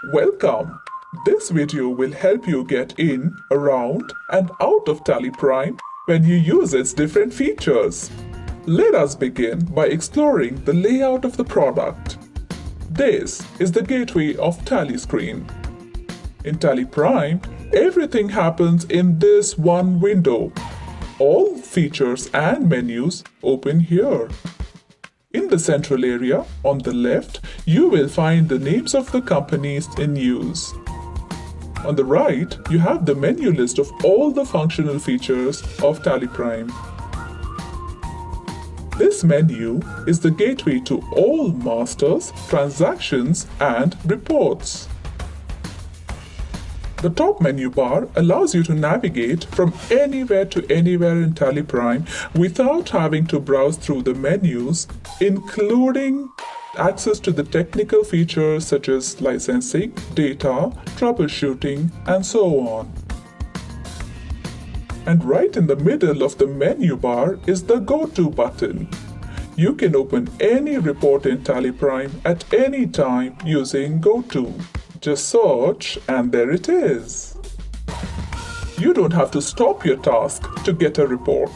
Welcome! This video will help you get in, around, and out of TallyPrime when you use its different features. Let us begin by exploring the layout of the product. This is the gateway of Tally screen. In TallyPrime, everything happens in this one window. All features and menus open here. In the central area, on the left, you will find the names of the companies in use. On the right, you have the menu list of all the functional features of TallyPrime. This menu is the gateway to all masters, transactions, and reports. The top menu bar allows you to navigate from anywhere to anywhere in TallyPrime without having to browse through the menus, including access to the technical features such as licensing, data, troubleshooting, and so on. And right in the middle of the menu bar is the Go To button. You can open any report in TallyPrime at any time using Go To. Just search and there it is. You don't have to stop your task to get a report.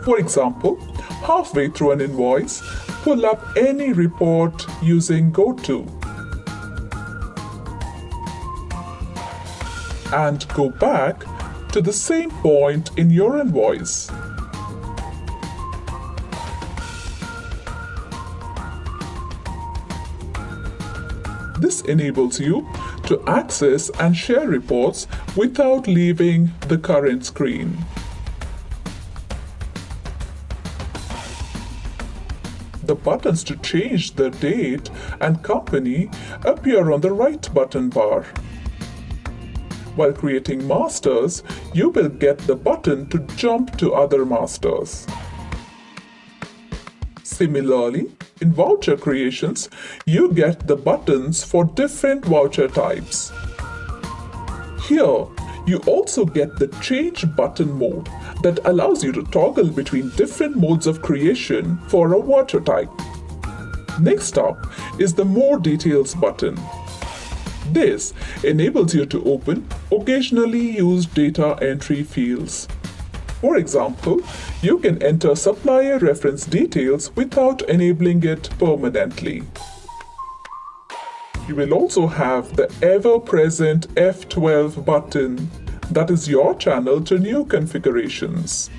For example, halfway through an invoice, pull up any report using Go To and go back to the same point in your invoice. This enables you to access and share reports without leaving the current screen. The buttons to change the date and company appear on the right button bar. While creating masters, you will get the button to jump to other masters. Similarly, in voucher creations, you get the buttons for different voucher types. Here, you also get the change button mode that allows you to toggle between different modes of creation for a voucher type. Next up is the More Details button. This enables you to open occasionally used data entry fields. For example, you can enter supplier reference details without enabling it permanently. You will also have the ever-present F12 button, that is your channel to new configurations.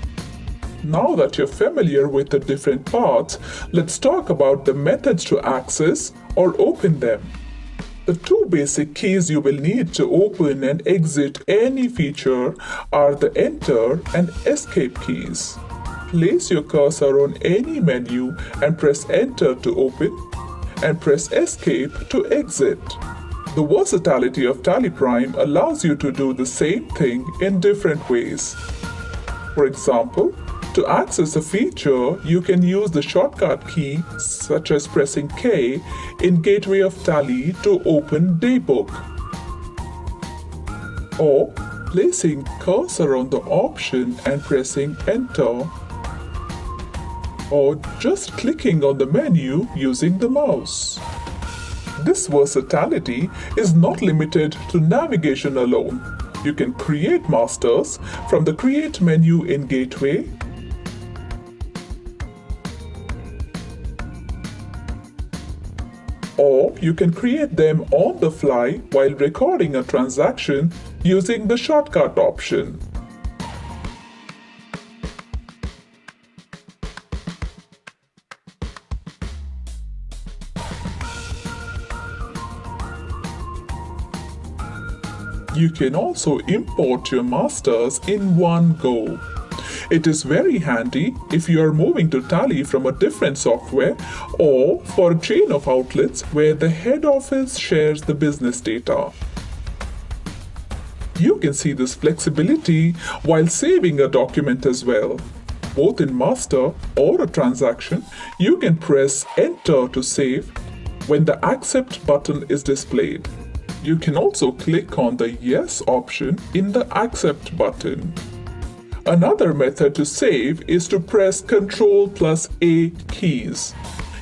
Now that you're familiar with the different parts, let's talk about the methods to access or open them. The two basic keys you will need to open and exit any feature are the Enter and Escape keys. Place your cursor on any menu and press Enter to open and press Escape to exit. The versatility of TallyPrime allows you to do the same thing in different ways. For example, to access a feature, you can use the shortcut key such as pressing K in Gateway of Tally to open Daybook, or placing cursor on the option and pressing Enter, or just clicking on the menu using the mouse. This versatility is not limited to navigation alone. You can create masters from the Create menu in Gateway, or you can create them on the fly while recording a transaction using the shortcut option. You can also import your masters in one go. It is very handy if you are moving to Tally from a different software or for a chain of outlets where the head office shares the business data. You can see this flexibility while saving a document as well. Both in master or a transaction, you can press Enter to save when the Accept button is displayed. You can also click on the Yes option in the Accept button. Another method to save is to press Ctrl+A keys.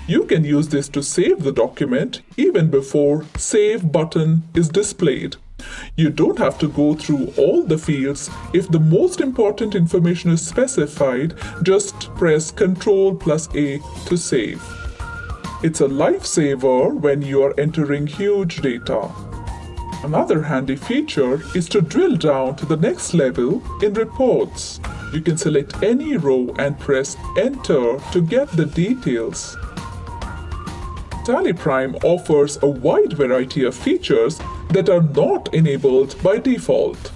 You can use this to save the document even before Save button is displayed. You don't have to go through all the fields. If the most important information is specified, just press Ctrl+A to save. It's a lifesaver when you are entering huge data. Another handy feature is to drill down to the next level in reports. You can select any row and press Enter to get the details. TallyPrime offers a wide variety of features that are not enabled by default.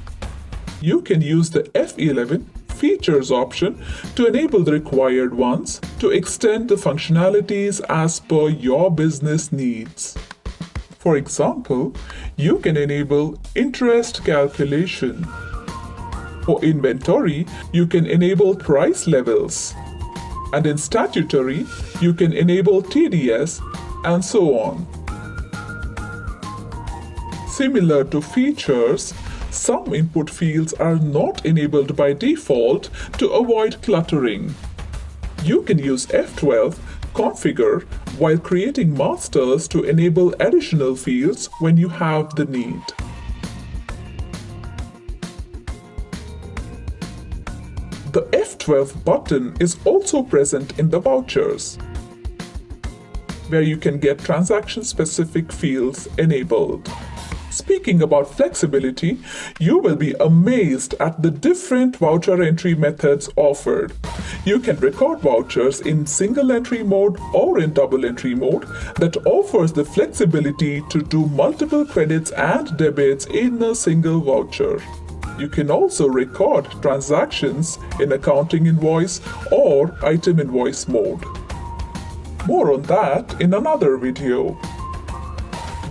You can use the F11 Features option to enable the required ones to extend the functionalities as per your business needs. For example, you can enable interest calculation. For inventory, you can enable price levels. And in statutory, you can enable TDS and so on. Similar to features, some input fields are not enabled by default to avoid cluttering. You can use F12 Configure while creating masters to enable additional fields when you have the need. The F12 button is also present in the vouchers, where you can get transaction-specific fields enabled. Speaking about flexibility, you will be amazed at the different voucher entry methods offered. You can record vouchers in single entry mode or in double entry mode that offers the flexibility to do multiple credits and debits in a single voucher. You can also record transactions in accounting invoice or item invoice mode. More on that in another video.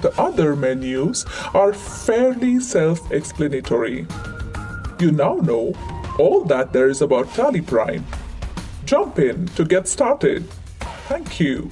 The other menus are fairly self-explanatory. You now know all that there is about TallyPrime. Jump in to get started. Thank you.